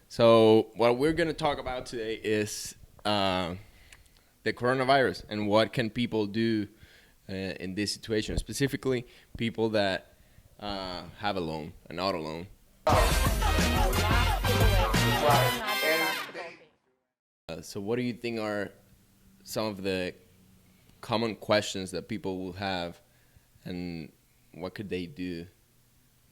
So what we're going to talk about today is the coronavirus and what can people do in this situation, specifically people that have a loan, an auto loan. So what do you think are some of the common questions that people will have, and what could they do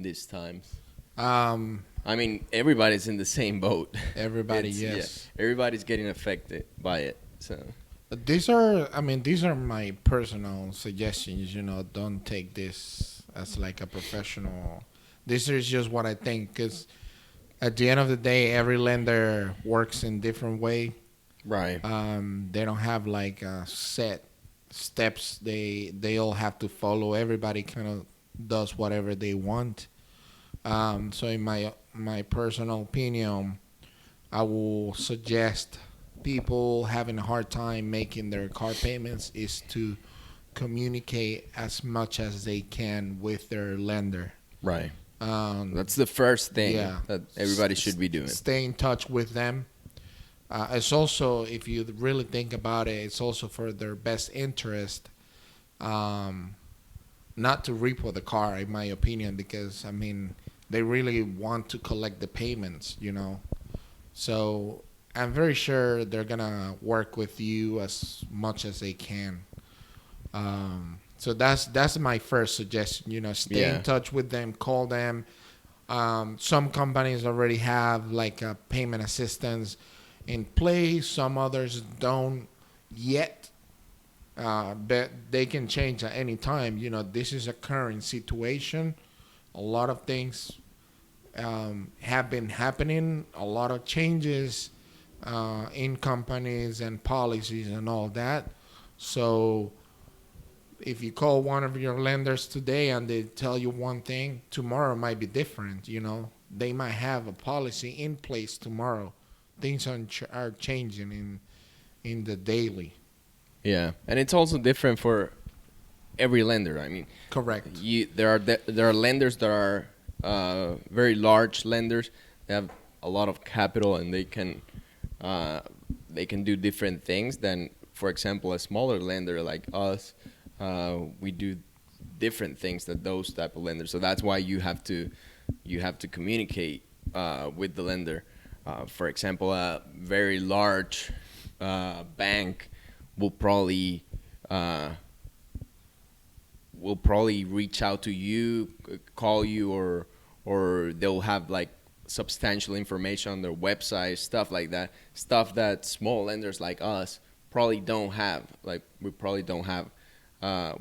these times? I mean, everybody's in the same boat. Everybody, yes. Yeah, everybody's getting affected by it. So These are my personal suggestions. Don't take this as like a professional. This is just what I think, because at the end of the day, every lender works in different way. right, They don't have like set steps they all have to follow. Everybody kind of does whatever they want. So in my personal opinion, I will suggest people having a hard time making their car payments is to communicate as much as they can with their lender. right. Um, That's the first thing yeah, that everybody should be doing. Stay in touch with them. It's also, if you really think about it, it's also for their best interest, not to repo the car, in my opinion, because they really want to collect the payments. So I'm very sure they're gonna work with you as much as they can. So that's my first suggestion. Stay Yeah. in touch with them, call them. Some companies already have like a payment assistance in place. Some others don't yet, but they can change at any time. This is a current situation. A lot of things have been happening. A lot of changes in companies and policies and all that. So if you call one of your lenders today and they tell you one thing, tomorrow might be different. They might have a policy in place tomorrow. Things are changing in the daily. Yeah, and it's also different for every lender. I mean, Correct. there are lenders that are very large lenders. They have a lot of capital, and they can do different things than, for example, a smaller lender like us. We do different things than those type of lenders. So that's why you have to communicate with the lender. For example, a very large bank will probably reach out to you, call you, or they'll have like substantial information on their website, stuff like that. Stuff that small lenders like us probably don't have. Like we probably don't have.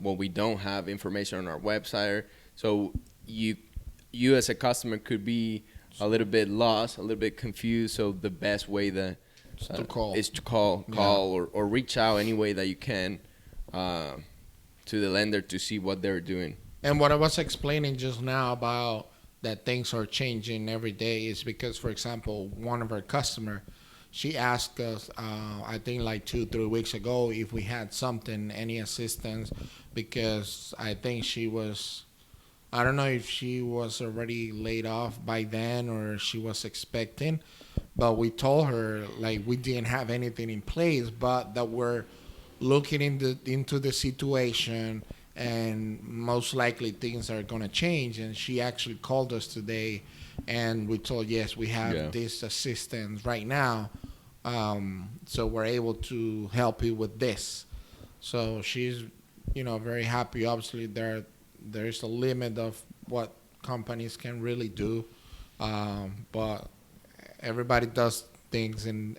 We don't have information on our website. So you as a customer could be a little bit lost, a little bit confused. So the best way To call. is to call or reach out any way that you can to the lender to see what they're doing. And what I was explaining just now about that things are changing every day is because, for example, one of our customer, she asked us, I think like 2-3 weeks ago, if we had something, any assistance, because I think I don't know if she was already laid off by then or she was expecting, but we told her like we didn't have anything in place, but that we're looking into the situation, and most likely things are going to change. And she actually called us today, and we told, yes, we have this assistance right now, so we're able to help you with this. So she's very happy. Obviously there's a limit of what companies can really do, but everybody does things in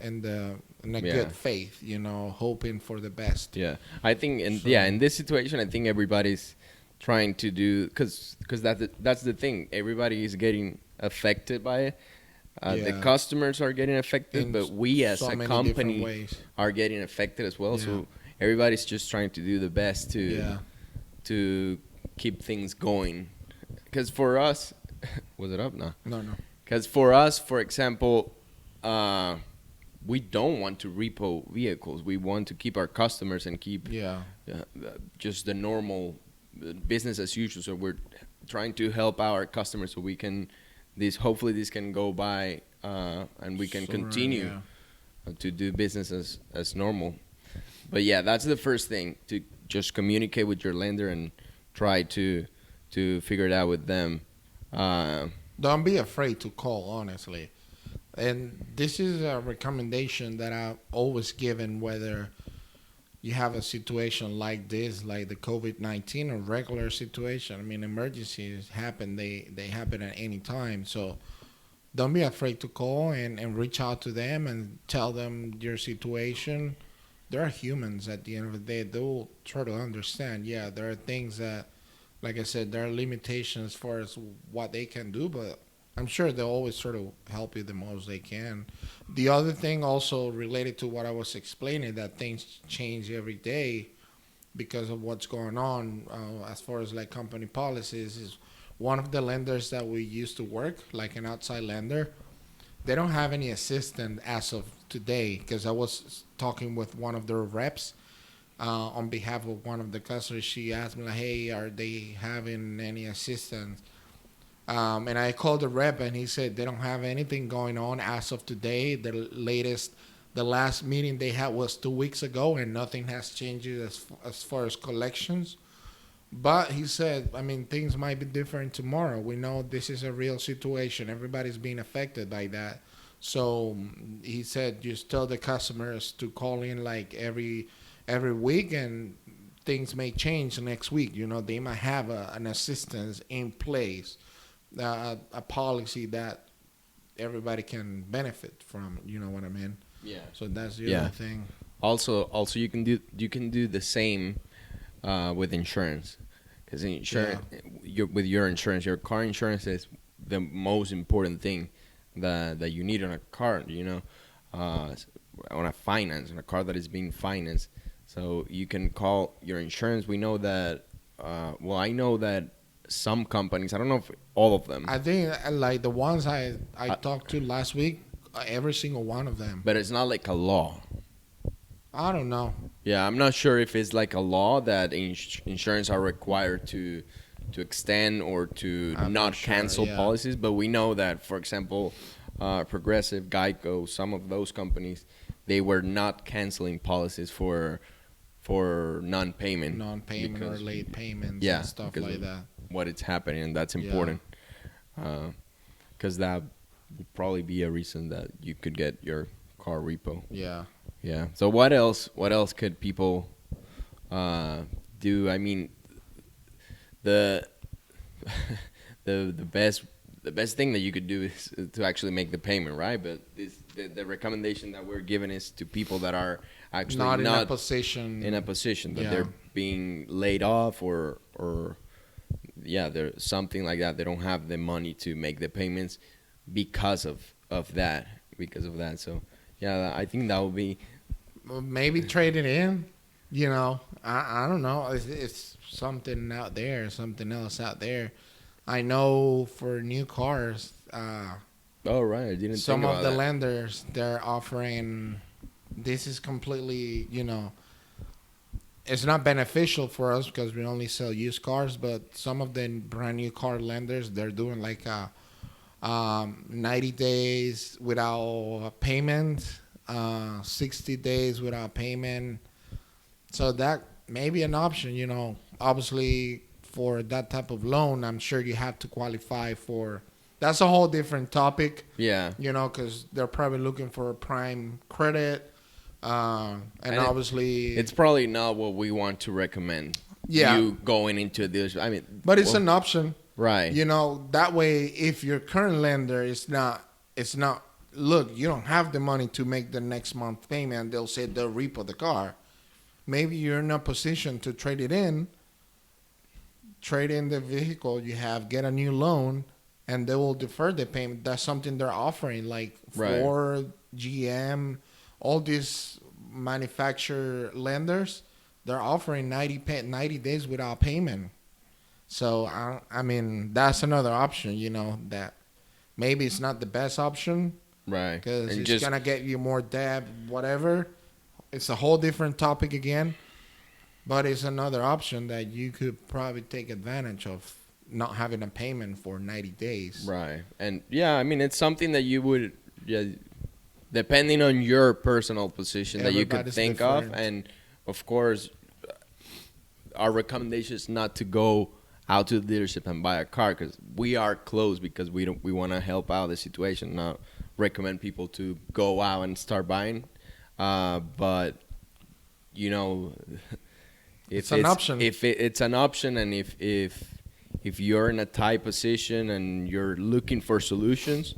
a good faith, hoping for the best. Yeah, I think, in this situation, I think everybody's trying to do, because that's the thing. Everybody is getting affected by it. The customers are getting affected, but we as a company are getting affected as well. So everybody's just trying to do the best to keep things going. Because for us, was it up? No. No. Because for us, for example, we don't want to repo vehicles. We want to keep our customers and keep just the normal business as usual. So we're trying to help our customers so we can hopefully this can go by and we can Sooner, continue yeah. to do business as normal. But yeah, that's the first thing, to just communicate with your lender and try to figure it out with them. Uh, Don't be afraid to call, honestly. And this is a recommendation that I've always given, whether you have a situation like this, like the COVID-19, or regular situation. I mean, emergencies happen. They happen at any time. So don't be afraid to call and reach out to them and tell them your situation. They're humans at the end of the day. They will try to understand. Yeah, there are things that, like I said, there are limitations as far as what they can do, but I'm sure they'll always sort of help you the most they can. The other thing also related to what I was explaining, that things change every day because of what's going on as far as like company policies, is one of the lenders that we used to work, like an outside lender, they don't have any assistant as of today, because I was talking with one of their reps on behalf of one of the customers. She asked me, like, hey, are they having any assistance? And I called the rep, and he said they don't have anything going on as of today. The last meeting they had was 2 weeks ago, and nothing has changed as far as collections. But he said, I mean, things might be different tomorrow. We know this is a real situation. Everybody's being affected by that. So he said, just tell the customers to call in like every week, and things may change next week. You know, they might have an assistance in place, a policy that everybody can benefit from. You know what I mean? yeah. So that's the Yeah. other thing. Also, you can do the same with insurance, because with your insurance, your car insurance is the most important thing that you need on a car. You know, on on a car that is being financed. So you can call your insurance. We know that. Well, I know that some companies. I don't know if all of them. I think like the ones I talked to last week, every single one of them. But it's not like a law. I don't know. Yeah, I'm not sure if it's like a law that insurance are required to extend or to I'm not not sure, cancel yeah. policies. But we know that, for example, Progressive, Geico, some of those companies, they were not canceling policies for non-payment. Non-payment or because- late payments Yeah, and stuff because like of that. what is happening, and that's important. Because that would probably be a reason that you could get your car repo. Yeah. Yeah. So what else? What else could people do? I mean, the the best thing that you could do is to actually make the payment, right? But the recommendation that we're giving is to people that are actually Not in a not position. in a position that Yeah. they're being laid off or yeah, they're something like that. They don't have the money to make the payments because of that. So yeah, I think that would be Maybe trade it in. You know, I don't know. It's something out there, something else out there. I know for new cars, oh right. I didn't some think of about the that. lenders, they're offering. This is completely, you know, it's not beneficial for us because we only sell used cars. But some of the brand new car lenders, they're doing like 90 days without payment, 60 days without payment. So that may be an option, you know. Obviously, for that type of loan, I'm sure you have to qualify for. That's a whole different topic, Yeah. you know, because they're probably looking for a prime credit. And And obviously, It's probably not what we want to recommend. Yeah. You going into this. I mean, but it's well, an option. right. You know, that way, if your current lender is not, it's not, look, you don't have the money to make the next month payment, they'll say they'll repo the car. Maybe you're in a position to trade in the vehicle you have, get a new loan, and they will defer the payment. That's something they're offering, like Right. Ford, GM, all these manufacturer lenders, they're offering 90 days without payment. So, I mean, that's another option, you know, that maybe it's not the best option Right. because And it's just going to get you more debt, whatever. It's a whole different topic again, but it's another option that you could probably take advantage of, not having a payment for 90 days. right. And yeah, I mean, it's something that you would, yeah, depending on your personal position that you could Everybody's think of, different. and of course, our recommendation is not to go out to the dealership and buy a car because we are close because we want to help out the situation. Not recommend people to go out and start buying, but you know, It's if an option. it's an option, and if you're in a tight position and you're looking for solutions,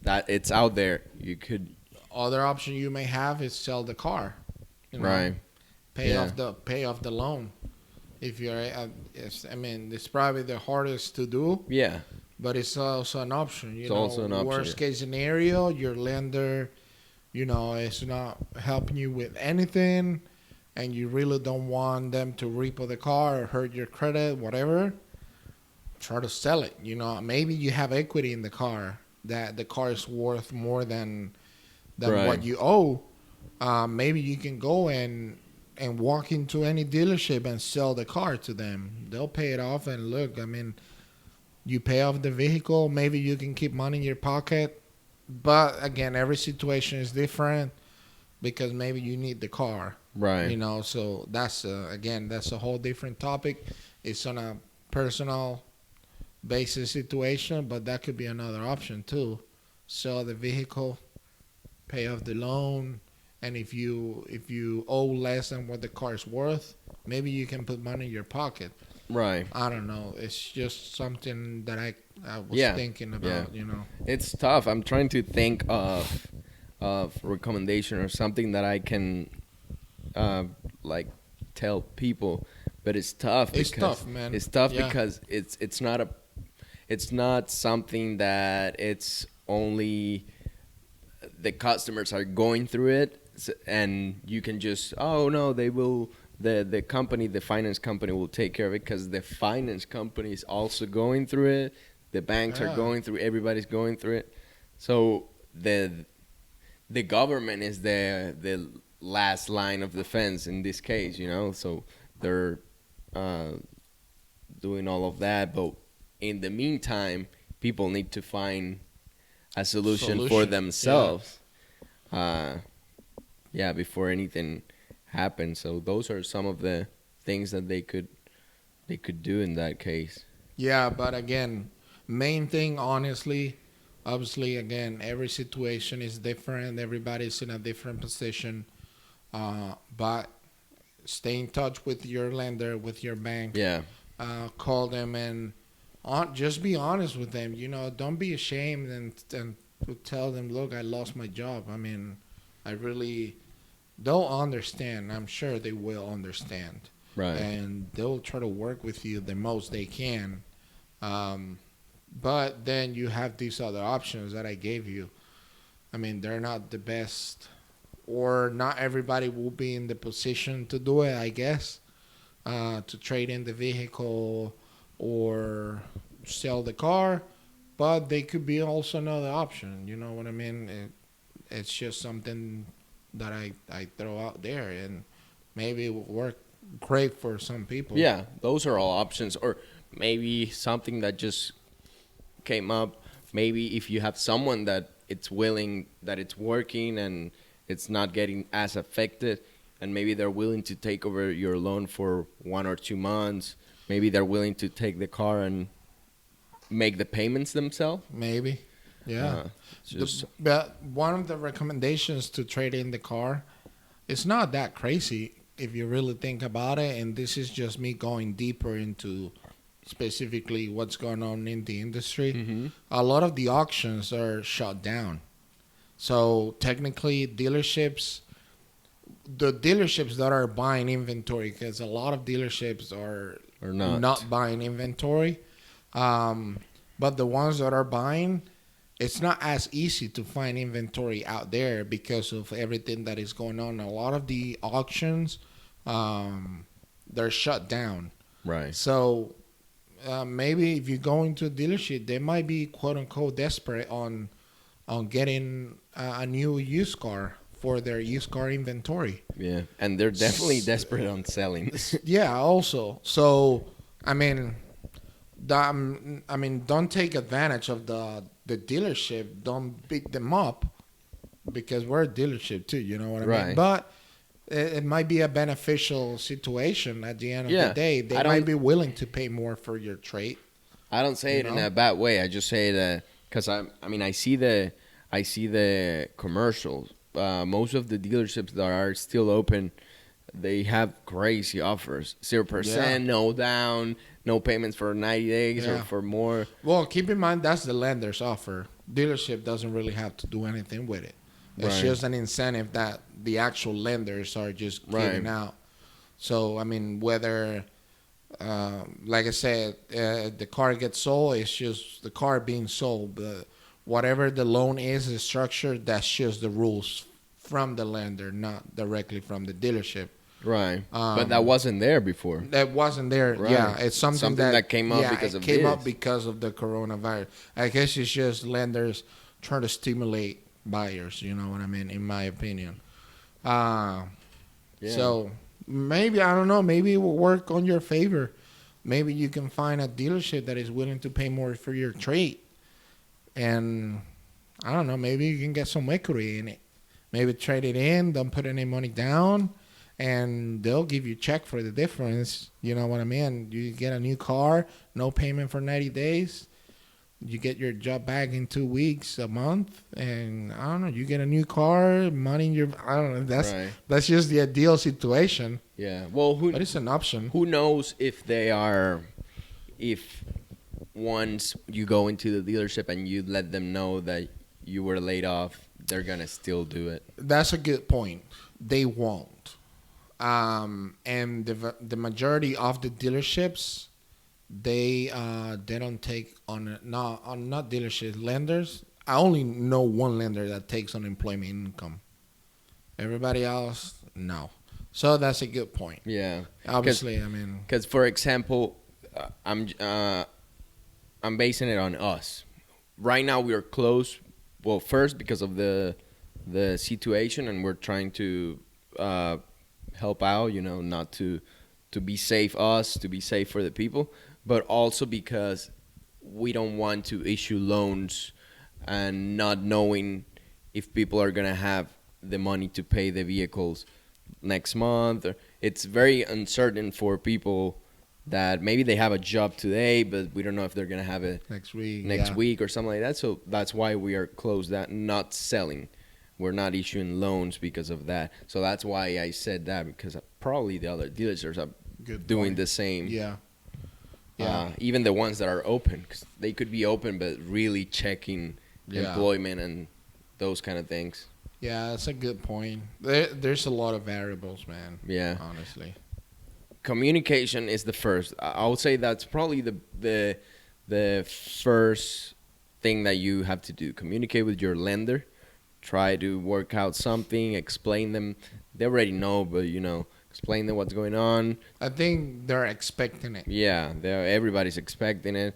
that it's out there. You could Other option you may have is sell the car. You know, right, yeah, pay off the loan. If you're, I mean, it's probably the hardest to do, yeah. but it's also an option. You It's know, also an option. worst case scenario, your lender, you know, is not helping you with anything, and you really don't want them to repo the car or hurt your credit, whatever. Try to sell it. You know, maybe you have equity in the car that the car is worth more than Right. what you owe. Maybe you can go and walk into any dealership and sell the car to them. They'll pay it off. And look, I mean, you pay off the vehicle. Maybe you can keep money in your pocket. But again, every situation is different because maybe you need the car. Right. You know, so that's again, that's a whole different topic. It's on a personal basis situation, but that could be another option too. Sell the vehicle, pay off the loan, and if you owe less than what the car is worth, maybe you can put money in your pocket. Right. I don't know. It's just something that I was Yeah, thinking yeah. about. You know. It's tough. I'm trying to think of recommendation or something that I can uh, like tell people, but it's tough. It's Because tough, man. It's tough Yeah. because it's not something that it's only the customers are going through it, and you can just, oh no, they will, the company, the finance company will take care of it, because the finance company is also going through it, the banks are Yeah. going through, everybody's going through it. So the government is the last line of defense in this case, you know. So they're uh, doing all of that, but in the meantime, people need to find a solution for Solution, themselves. Yeah, before anything happens. So those are some of the things that they could do in that case. Yeah, but again, main thing, honestly, obviously, again, every situation is different. Everybody's in a different position. But stay in touch with your lender, with your bank. Yeah, Call them and just be honest with them. You know, don't be ashamed and to tell them, look, I lost my job. I mean, I really don't understand. I'm sure they will understand, right. and they'll try to work with you the most they can. Um, but then you have these other options that I gave you. I mean, they're not the best, or not everybody will be in the position to do it, I guess, to trade in the vehicle or sell the car. But they could be also another option. You know what I mean? It's just something that I throw out there, and maybe it will work great for some people. Yeah, those are all options. Or maybe something that just came up. Maybe if you have someone that it's willing, that it's working and it's not getting as affected, and maybe they're willing to take over your loan for 1 or 2 months. Maybe they're willing to take the car and make the payments themselves. Maybe. Yeah. It's just But one of the recommendations to trade in the car, it's not that crazy if you really think about it. And this is just me going deeper into specifically what's going on in the industry. Mhm. A lot of the auctions are shut down. So technically, the dealerships that are buying inventory, because a lot of dealerships are or not. not buying inventory. But the ones that are buying, it's not as easy to find inventory out there because of everything that is going on. A lot of the auctions, they're shut down. Right. So maybe if you go into a dealership, they might be quote unquote desperate on getting a new used car for their used car inventory. Yeah, and they're definitely desperate on selling. Yeah, also. So I mean, don't take advantage of the dealership. Don't beat them up. because we're a dealership too. You know what I mean? Right. But it might be a beneficial situation at the end of the Yeah. day. They I might don't be willing to pay more for your trade. I don't say You it in know? a bad way. I just say that because I mean, I see the commercials. Most of the dealerships that are still open, they have crazy offers. Yeah. 0%, no down, no payments for 90 days or Yeah. for more. Well, keep in mind that's the lender's offer. Dealership doesn't really have to do anything with it. It's Right. just an incentive that the actual lenders are just giving Right. out. So I mean, whether like I said, the car gets sold, it's just the car being sold. But whatever the loan is, the structure, that's just the rules from the lender, not directly from the dealership. Right. But that Um, wasn't there before. that wasn't there. Right. Yeah, it's something That came up yeah, because it of came up this. because of the coronavirus. I guess it's just lenders trying to stimulate buyers. You know what I mean? In my opinion. Uh, Yeah. So maybe I don't know. Maybe it will work on your favor. Maybe you can find a dealership that is willing to pay more for your trade, and I don't know. Maybe you can get some equity in it. Maybe trade it in. Don't put any money down, and they'll give you a check for the difference. You know what I mean? You get a new car, no payment for 90 days. You get your job back in 2 weeks, a month, and I don't know. You get a new car, money in your. I don't know. Right. That's just the ideal situation, Yeah. Well, but it's an option. who knows if they are, if once you go into the dealership and you let them know that you were laid off, they're gonna still do it. That's a good point. They won't, and the majority of the dealerships, they don't take on not dealerships, lenders. I only know one lender that takes unemployment income. Everybody else, no. So that's a good point. Yeah. Obviously, I mean, Because for example, I'm basing it on us. Right now we are closed. Well, first because of the situation, and we're trying to help out. You know, not to be safe us, to be safe for the people, but also because we don't want to issue loans and not knowing if people are gonna have the money to pay the vehicles next month. It's very uncertain for people that maybe they have a job today, but we don't know if they're gonna have it next week. next yeah. week or something like that. So that's why we are closed, that not selling. We're not issuing loans because of that. So that's why I said that, because probably the other dealers are Good doing point. the same. Yeah. Yeah. Even the ones that are open, 'cause they could be open, but really checking Yeah. employment and those kind of things. Yeah, that's a good point. There's a lot of variables, man. Yeah. Honestly. Communication is the first. I would say that's probably the first thing that you have to do. Communicate with your lender. Try to work out something. Explain them. They already know, but explain them what's going on. I think they're expecting it. Yeah, everybody's expecting it.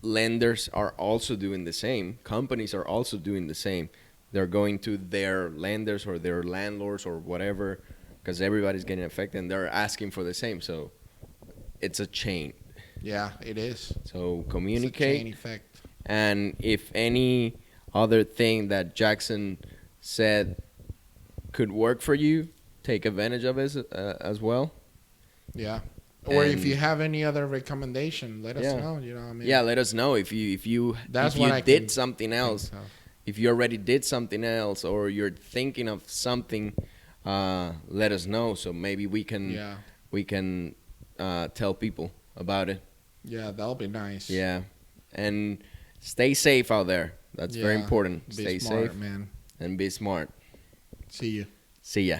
Lenders are also doing the same. Companies are also doing the same. They're going to their lenders or their landlords or whatever, because everybody's getting affected, and they're asking for the same. So it's a chain. Yeah, it is. So It's a communicate. chain effect. And if any other thing that Jackson said could work for you, take advantage of it as well. Yeah. Or if And- you have any other recommendation, let us Yeah. know. You know what I mean? Yeah, let us know if you That's if what you I did can something think else. of. If you already did something else, or you're thinking of something, let us know. So maybe we can tell people about it. Yeah, that'll be nice. Yeah, and stay safe out there. That's very Yeah, important. Be Stay smart, safe man. and be smart. See you. See ya.